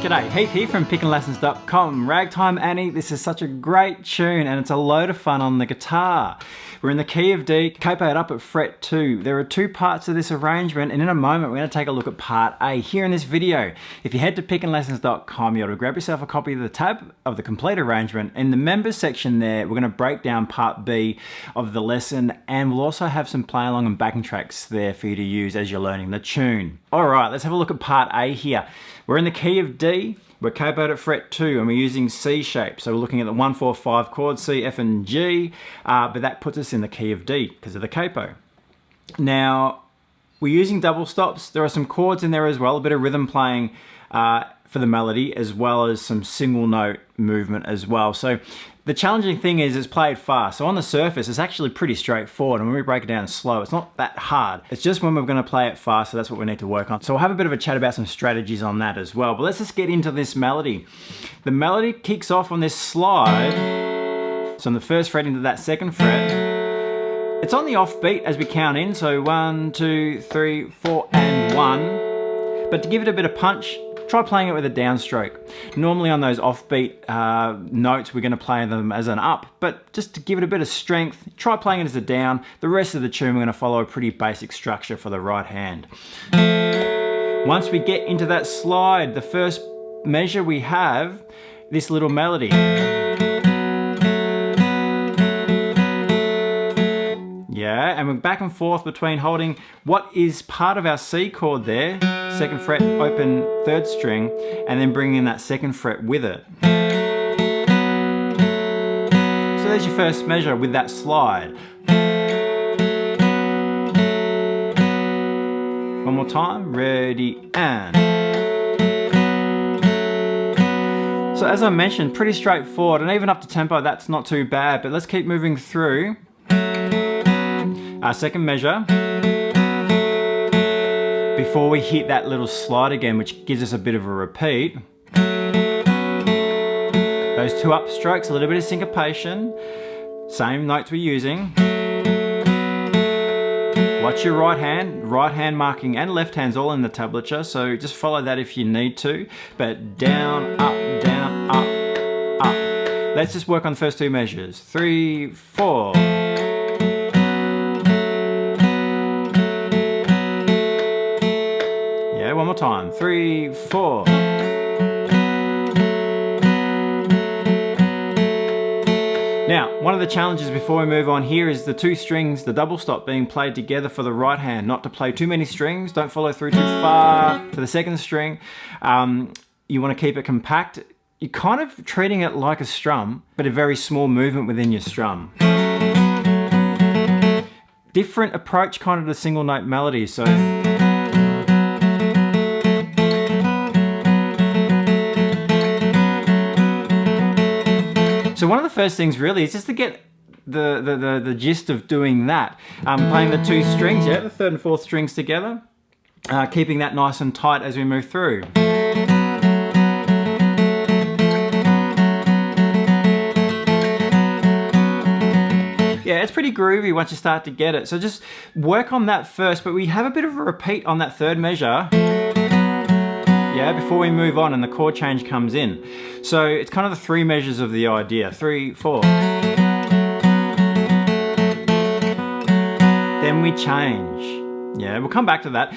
G'day, Heath here from pickinglessons.com. Ragtime Annie, this is such a great tune and it's a load of fun on the guitar. We're in the key of D, capoed up at fret 2. There are two parts of this arrangement and in a moment we're going to take a look at part A here in this video. If you head to pickinglessons.com, you'll grab yourself a copy of the tab of the complete arrangement. In the members section there, we're going to break down part B of the lesson and we'll also have some play along and backing tracks there for you to use as you're learning the tune. Alright, let's have a look at part A here. We're in the key of D, we're capoed at fret 2 and we're using C shape. So we're looking at the 1, 4, 5 chords, C, F and G, but that puts us in the key of D because of the capo. Now, we're using double stops. There are some chords in there as well, a bit of rhythm playing for the melody as well as some single note movement as well. So the challenging thing is it's played fast. So on the surface, it's actually pretty straightforward. And when we break it down slow, it's not that hard. It's just when we're going to play it fast, so that's what we need to work on. So we'll have a bit of a chat about some strategies on that as well. But let's just get into this melody. The melody kicks off on this slide. So on the first fret into that second fret. It's on the off beat as we count in. So 1, 2, 3, 4, and 1. But to give it a bit of punch, try playing it with a downstroke. Normally on those offbeat notes, we're going to play them as an up, but just to give it a bit of strength, try playing it as a down. The rest of the tune, we're going to follow a pretty basic structure for the right hand. Once we get into that slide, the first measure we have this little melody. Yeah, and we're back and forth between holding what is part of our C chord there, second fret, open third string, and then bringing in that second fret with it. So there's your first measure with that slide. One more time, ready, and. So as I mentioned, pretty straightforward, and even up to tempo, that's not too bad, but let's keep moving through. Our second measure, before we hit that little slide again, which gives us a bit of a repeat. Those two upstrokes, a little bit of syncopation, same notes we're using. Watch your right hand marking and left hand's all in the tablature, so just follow that if you need to, but down, up, down, up, up. Let's just work on the first two measures, 3, 4. One more time, 3, 4. Now, one of the challenges before we move on here is the two strings, the double stop being played together for the right hand. Not to play too many strings, don't follow through too far to the second string. You want to keep it compact. You're kind of treating it like a strum, but a very small movement within your strum. Different approach kind of to single note melodies, so. So one of the first things really is just to get the gist of doing that. Playing the two strings, yeah, the third and fourth strings together, keeping that nice and tight as we move through. Yeah, it's pretty groovy once you start to get it. So just work on that first, but we have a bit of a repeat on that third measure. Yeah, before we move on and the chord change comes in. So it's kind of the three measures of the idea. 3, 4. Then we change. Yeah, we'll come back to that.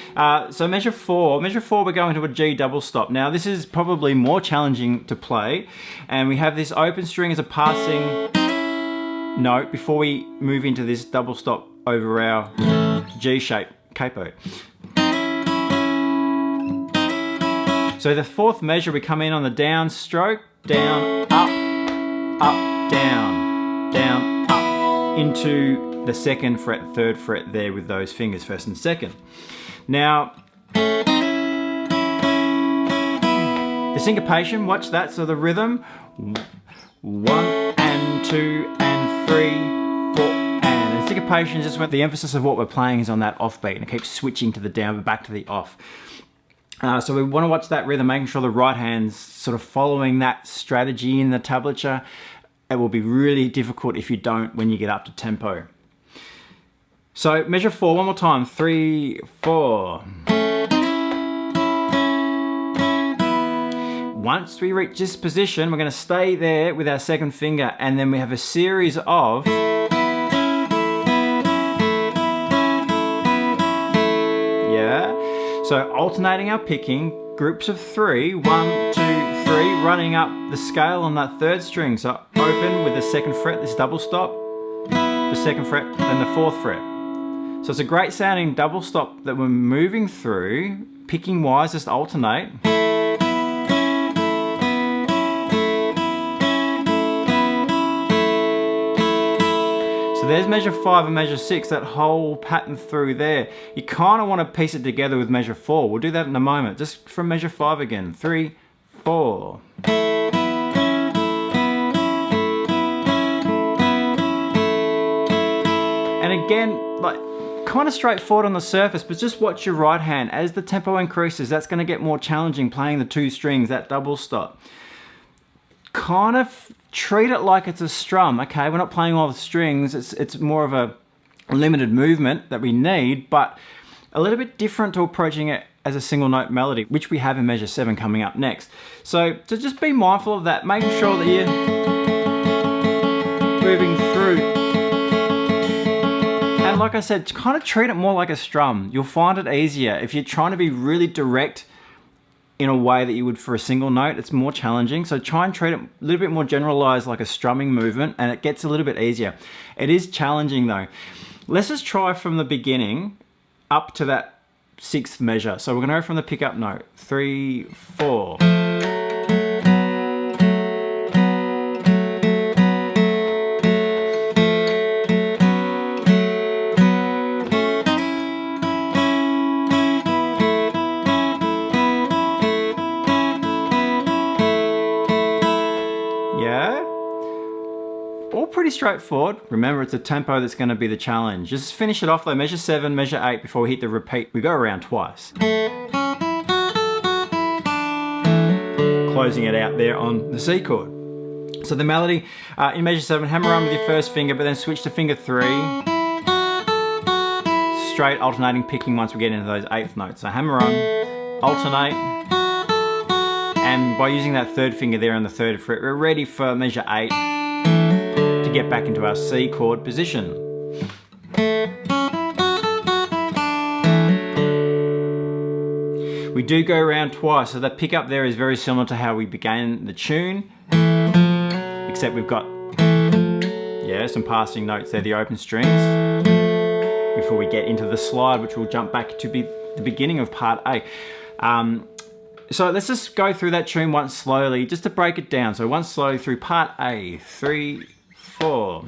So measure 4, we're going to a G double stop. Now this is probably more challenging to play. And we have this open string as a passing note before we move into this double stop over our G shape capo. So the fourth measure, we come in on the down stroke, down, up, down, up, into the second fret, third fret there with those fingers, first and second. Now, the syncopation, watch that, so the rhythm, 1 and 2 and 3, 4, and the syncopation is just when the emphasis of what we're playing is on that offbeat, and it keeps switching to the down, but back to the off. So we want to watch that rhythm, making sure the right hand's sort of following that strategy in the tablature. It will be really difficult if you don't when you get up to tempo. So measure 4 one more time, 3, 4. Once we reach this position, we're going to stay there with our second finger, and then we have a series of so alternating our picking, groups of 3, 1, 2, 3, running up the scale on that third string. So open with the second fret, this double stop, the second fret, then the fourth fret. So it's a great sounding double stop that we're moving through, picking wise, just alternate. So there's measure 5 and measure 6, that whole pattern through there. You kind of want to piece it together with measure 4. We'll do that in a moment. Just from measure 5 again. 3, 4. And again, like, kind of straightforward on the surface, but just watch your right hand. As the tempo increases, that's going to get more challenging playing the 2 strings, that double stop. Kind of treat it like it's a strum, okay? We're not playing all the strings, it's more of a limited movement that we need, but a little bit different to approaching it as a single note melody, which we have in measure 7 coming up next. So just be mindful of that, making sure that you're moving through. And like I said, kind of treat it more like a strum. You'll find it easier. If you're trying to be really direct in a way that you would for a single note, it's more challenging. So try and treat it a little bit more generalized like a strumming movement, and it gets a little bit easier. It is challenging though. Let's just try from the beginning up to that 6th measure. So we're going to go from the pickup note. 3, 4. All pretty straightforward. Remember, it's a tempo that's going to be the challenge. Just finish it off though, measure 7, measure 8 before we hit the repeat. We go around twice. Closing it out there on the C chord. So the melody, in measure 7, hammer on with your first finger, but then switch to finger 3. Straight alternating picking once we get into those 8th notes. So hammer on, alternate, and by using that third finger there on the 3rd fret, we're ready for measure 8. Get back into our C chord position. We do go around twice, so that pickup there is very similar to how we began the tune, except we've got some passing notes there, the open strings, before we get into the slide, which will jump back to be the beginning of part A. So let's just go through that tune once slowly, just to break it down. So once slowly through part A. 3, 4.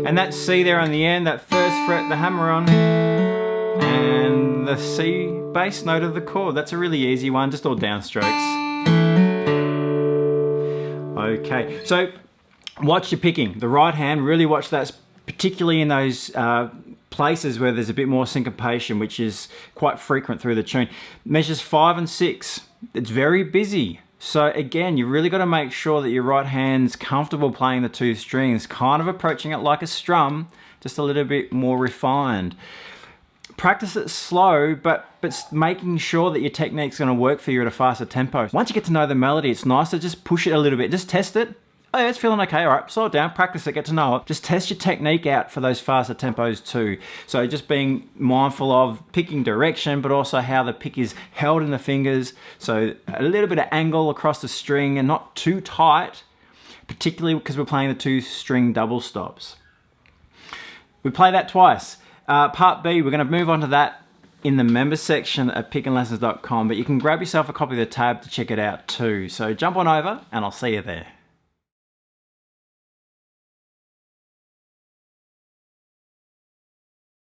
And that C there on the end, that first fret, the hammer on, and the C bass note of the chord. That's a really easy one, just all downstrokes. Okay, so watch your picking. The right hand, really watch that, particularly in those places where there's a bit more syncopation, which is quite frequent through the tune. Measures 5 and 6, it's very busy. So again, you really got to make sure that your right hand's comfortable playing the 2 strings, kind of approaching it like a strum, just a little bit more refined. Practice it slow, but making sure that your technique's going to work for you at a faster tempo. Once you get to know the melody, it's nice to just push it a little bit, just test it. Oh yeah, it's feeling okay, all right, slow it down, practice it, get to know it. Just test your technique out for those faster tempos too. So just being mindful of picking direction, but also how the pick is held in the fingers. So a little bit of angle across the string and not too tight, particularly because we're playing the 2 string double stops. We play that twice. Part B, we're gonna move on to that in the members section at pickandlessons.com, but you can grab yourself a copy of the tab to check it out too. So jump on over and I'll see you there.